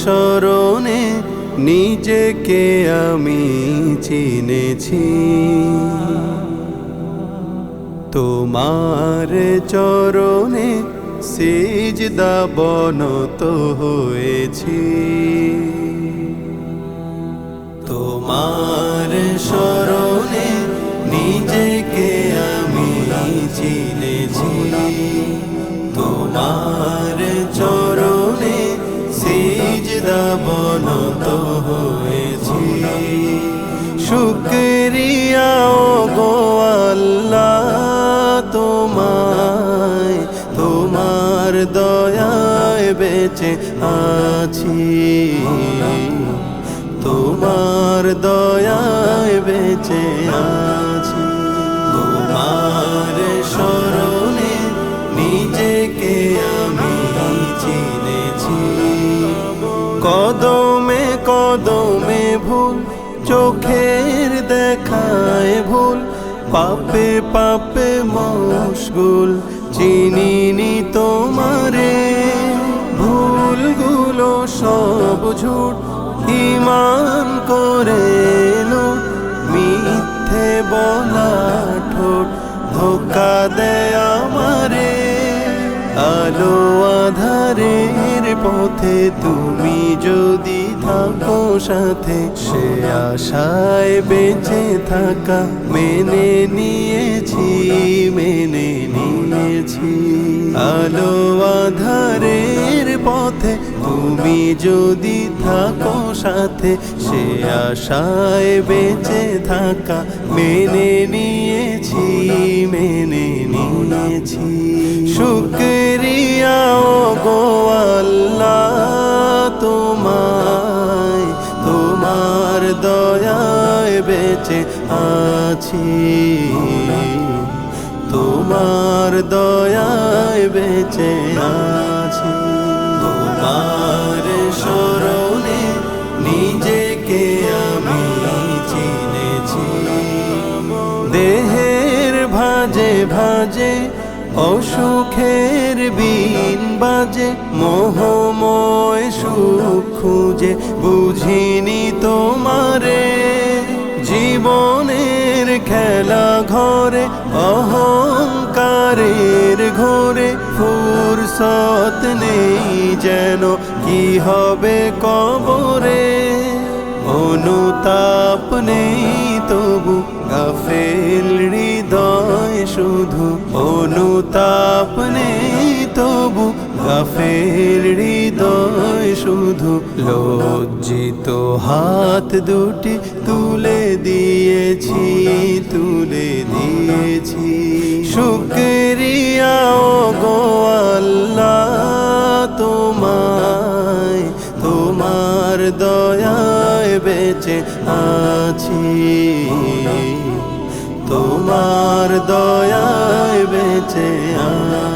শরণে নিজেকে আমি চিনেছি। তোমার চরণে সিজদা বনত হয়েছি। তোমার শরণে নিজেকে আমি চিনেছি। তোমার চরণে সিজদা বনত হয়েছি। শুকরিয়া গো আল্লাহ তোমায়, তোমার দয়ায় বেঁচে আছি। তোমার দয়ায় বেঁচে আছি। তোমার শরণে নিজেকে আমি চিনেছি। কদমে কদমে ভুল, চোখের দেখায় ভুল, পাপে পাপে মশগুল, চিনিনি তোমারে। ভুলগুলো সব ঝুট, ঈমান করে লুট, মিথ্যে বলা ঠোঁট ধোঁকা দেয় আমারে। আলো আধারের পথে তুমি যদি থাকো সাথে, সে আশায় বেঁচে থাকা মেনে নিয়েছি, মেনে নিয়েছি। আলো আধারের পথে তুমি যদি থাকো সাথে, সে আশায় বেঁচে থাকা মেনে নিয়েছি, মেনে নিয়েছি। শুকরিয়া গো আল্লাহ তোমায়, তোমার দয়ায় বেঁচে আছি। তোমার দয়ায় বেঁচে আছি। তোমার শরণে নিজেকে আমি চিনেছি। দেহের ভাজে ভাজে অসুখের বিন বাজে, মোহময় সুখ খুঁজে বুঝিনি তোমারে। জীবনের খেলা ঘরে অহংকারের ঘোরে, ফুরসত নেই যেন কি হবে কবরে। অনুতাপ নেই তবু গাফেল হৃদয় শুধু, অনুতাপ নেই তবু গাফেল হৃদয় শুধু। লজ্জিত হাত দুটি তুলে দিয়েছি, তুলে দিয়েছি। শুকরিয়া গো আল্লাহ তোমায়, তোমার দয়ায় বেঁচে আছি। তোমার দয়ায় বেঁচে আছি।